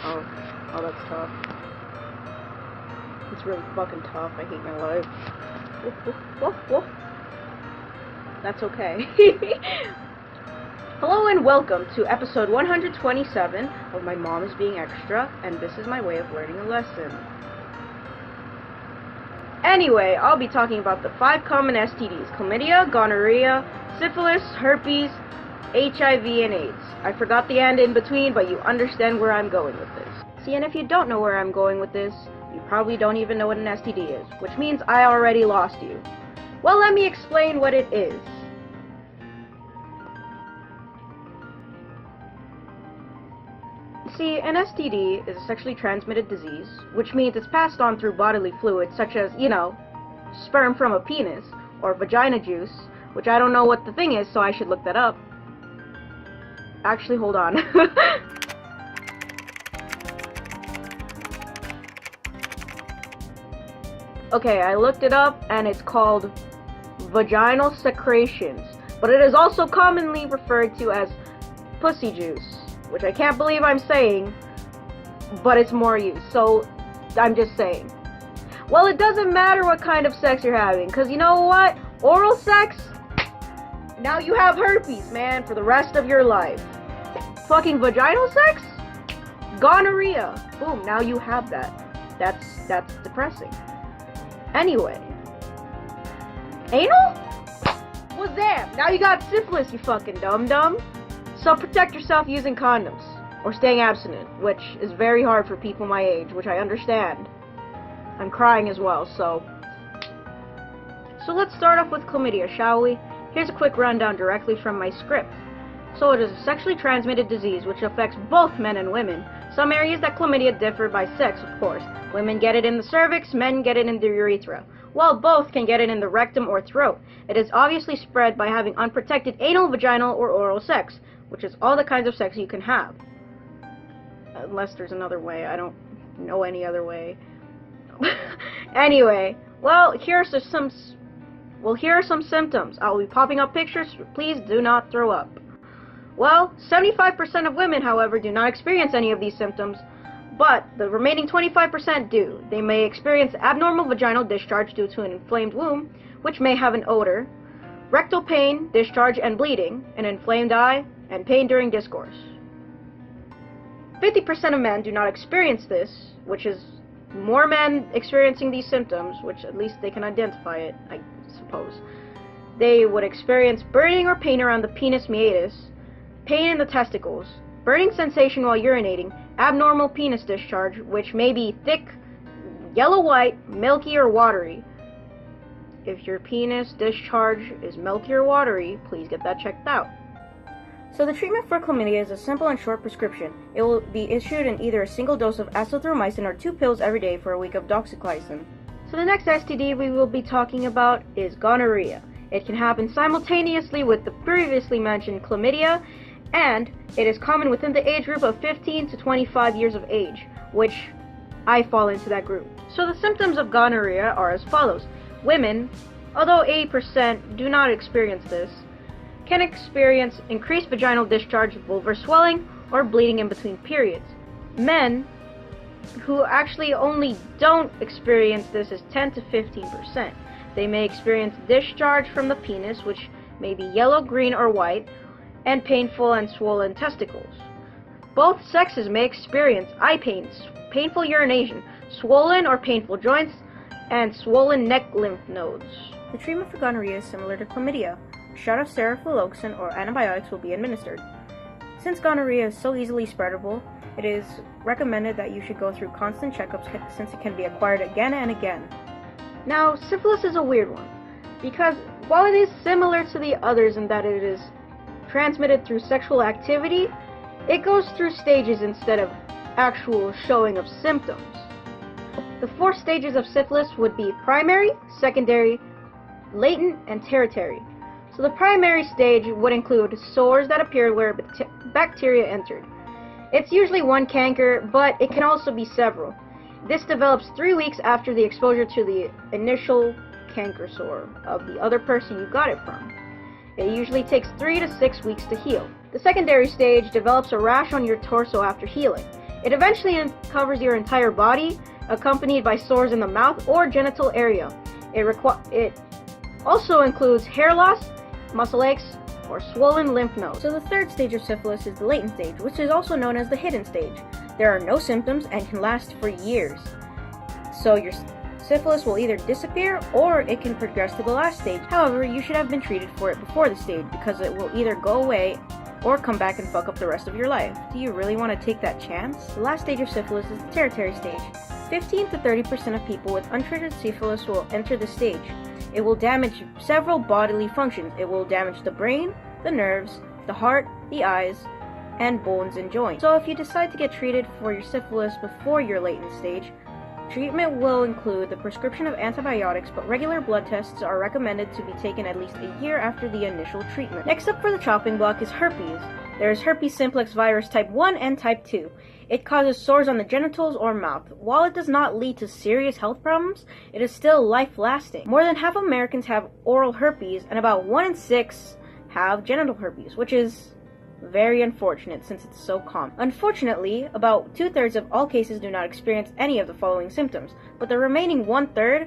Oh, oh, that's tough. It's really fucking tough. I hate my life. Woof, woof, woof, woof. That's okay. Hello and welcome to episode 127 of My Mom is Being Extra, and this is my way of learning a lesson. Anyway, I'll be talking about the 5 common STDs: chlamydia, gonorrhea, syphilis, herpes, HIV, and AIDS. I forgot the and in between, but you understand where I'm going with this. See, and if you don't know where I'm going with this, you probably don't even know what an STD is, which means I already lost you. Well, let me explain what it is. See, an STD is a sexually transmitted disease, which means it's passed on through bodily fluids such as, sperm from a penis, or vagina juice, which I don't know what the thing is, so I should look that up. Actually, hold on. Okay, I looked it up, and it's called vaginal secretions, but it is also commonly referred to as pussy juice, which I can't believe I'm saying, but it's more used, so I'm just saying. Well, it doesn't matter what kind of sex you're having, because you know what? Oral sex? Now you have herpes, man, for the rest of your life. Fucking vaginal sex? Gonorrhea. Boom, now you have that. That's depressing. Anyway. Anal? Well, damn, now you got syphilis, you fucking dum-dum. So protect yourself using condoms, or staying abstinent, which is very hard for people my age, which I understand. I'm crying as well, so let's start off with chlamydia, shall we? Here's a quick rundown directly from my script. So it is a sexually transmitted disease which affects both men and women. Some areas that chlamydia differ by sex, of course. Women get it in the cervix, men get it in the urethra, while both can get it in the rectum or throat. It is obviously spread by having unprotected anal, vaginal, or oral sex, which is all the kinds of sex you can have. Unless there's another way. I don't know any other way. Anyway, well, here are some symptoms. I will be popping up pictures. Please do not throw up. Well, 75% of women, however, do not experience any of these symptoms, but the remaining 25% do. They may experience abnormal vaginal discharge due to an inflamed womb, which may have an odor, rectal pain, discharge, and bleeding, an inflamed eye, and pain during discourse. 50% of men do not experience this, which is more men experiencing these symptoms, which at least they can identify it, I suppose. They would experience burning or pain around the penis meatus, pain in the testicles, burning sensation while urinating, abnormal penis discharge, which may be thick, yellow-white, milky, or watery. If your penis discharge is milky or watery, please get that checked out. So the treatment for chlamydia is a simple and short prescription. It will be issued in either a single dose of azithromycin or 2 pills every day for a week of doxycycline. So the next STD we will be talking about is gonorrhea. It can happen simultaneously with the previously mentioned chlamydia, and it is common within the age group of 15 to 25 years of age, which I fall into that group. So the symptoms of gonorrhea are as follows. Women, although 80% do not experience this, can experience increased vaginal discharge, vulvar swelling, or bleeding in between periods. Men, who actually only don't experience this, is 10 to 15%. They may experience discharge from the penis, which may be yellow, green, or white, and painful and swollen testicles. Both sexes may experience eye pains, painful urination, swollen or painful joints, and swollen neck lymph nodes. The treatment for gonorrhea is similar to chlamydia. A shot of serofloxacin or antibiotics will be administered. Since gonorrhea is so easily spreadable, it is recommended that you should go through constant checkups since it can be acquired again and again. Now, syphilis is a weird one, because while it is similar to the others in that it is transmitted through sexual activity, it goes through stages instead of actual showing of symptoms. The 4 stages of syphilis would be primary, secondary, latent, and tertiary. So the primary stage would include sores that appear where bacteria entered. It's usually one canker, but it can also be several. This develops 3 weeks after the exposure to the initial canker sore of the other person you got it from. It usually takes 3 to 6 weeks to heal. The secondary stage develops a rash on your torso after healing. It eventually covers your entire body, accompanied by sores in the mouth or genital area. It also includes hair loss, muscle aches, or swollen lymph nodes. So the third stage of syphilis is the latent stage, which is also known as the hidden stage. There are no symptoms and can last for years. So your syphilis will either disappear or it can progress to the last stage. However, you should have been treated for it before the stage because it will either go away or come back and fuck up the rest of your life. Do you really want to take that chance? The last stage of syphilis is the tertiary stage. 15 to 30% of people with untreated syphilis will enter this stage. It will damage several bodily functions. It will damage the brain, the nerves, the heart, the eyes, and bones and joints. So if you decide to get treated for your syphilis before your latent stage, treatment will include the prescription of antibiotics, but regular blood tests are recommended to be taken at least a year after the initial treatment. Next up for the chopping block is herpes. There is herpes simplex virus type 1 and type 2. It causes sores on the genitals or mouth. While it does not lead to serious health problems, it is still life-lasting. More than half of Americans have oral herpes, and about 1 in 6 have genital herpes, which is very unfortunate since it's so common. Unfortunately, about 2/3 of all cases do not experience any of the following symptoms, but the remaining 1/3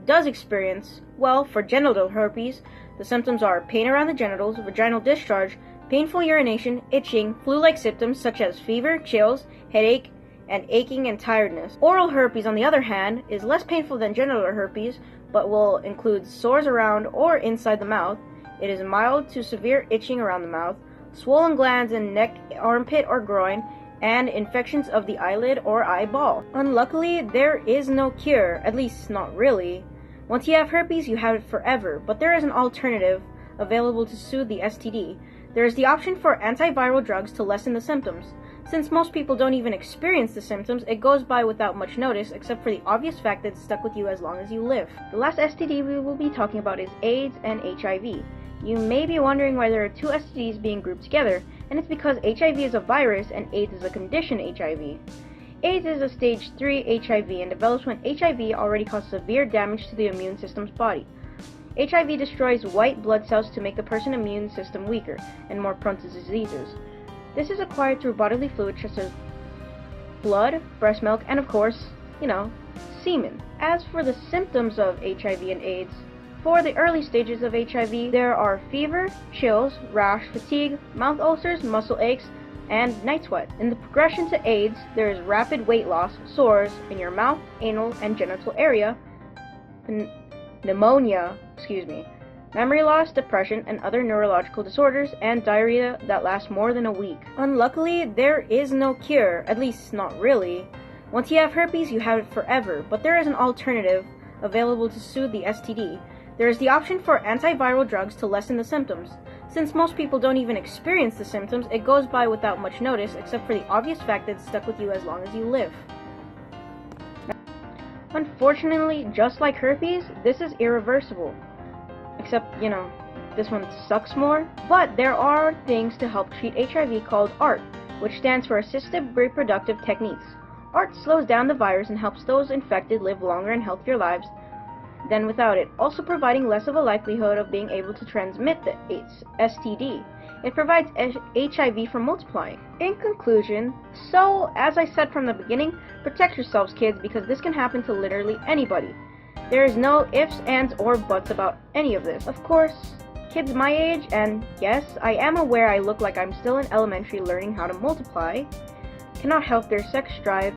does experience, well, for genital herpes, the symptoms are pain around the genitals, vaginal discharge, painful urination, itching, flu-like symptoms such as fever, chills, headache, and aching and tiredness. Oral herpes, on the other hand, is less painful than genital herpes, but will include sores around or inside the mouth. It is mild to severe itching around the mouth, swollen glands in neck, armpit, or groin, and infections of the eyelid or eyeball. Unluckily, there is no cure, at least not really. Once you have herpes, you have it forever, but there is an alternative available to soothe the STD. There is the option for antiviral drugs to lessen the symptoms. Since most people don't even experience the symptoms, it goes by without much notice, except for the obvious fact that it's stuck with you as long as you live. The last STD we will be talking about is AIDS and HIV. You may be wondering why there are two STDs being grouped together, and it's because HIV is a virus and AIDS is a condition HIV. AIDS is a stage 3 HIV and develops when HIV already caused severe damage to the immune system's body. HIV destroys white blood cells to make the person's immune system weaker and more prone to diseases. This is acquired through bodily fluids such as blood, breast milk, and of course, semen. As for the symptoms of HIV and AIDS, for the early stages of HIV, there are fever, chills, rash, fatigue, mouth ulcers, muscle aches, and night sweat. In the progression to AIDS, there is rapid weight loss, sores in your mouth, anal, and genital area, pneumonia, memory loss, depression, and other neurological disorders, and diarrhea that lasts more than a week. Unluckily, there is no cure, at least not really. Once you have herpes, you have it forever, but there is an alternative available to soothe the STD. There is the option for antiviral drugs to lessen the symptoms. Since most people don't even experience the symptoms, it goes by without much notice, except for the obvious fact that it's stuck with you as long as you live. Unfortunately, just like herpes, this is irreversible. Except, this one sucks more. But there are things to help treat HIV called ART, which stands for Assisted Reproductive Techniques. ART slows down the virus and helps those infected live longer and healthier lives than without it, also providing less of a likelihood of being able to transmit the STD. It provides HIV from multiplying. In conclusion, as I said from the beginning, protect yourselves, kids, because this can happen to literally anybody. There is no ifs, ands, or buts about any of this. Of course, kids my age, and yes, I am aware I look like I'm still in elementary learning how to multiply, cannot help their sex drive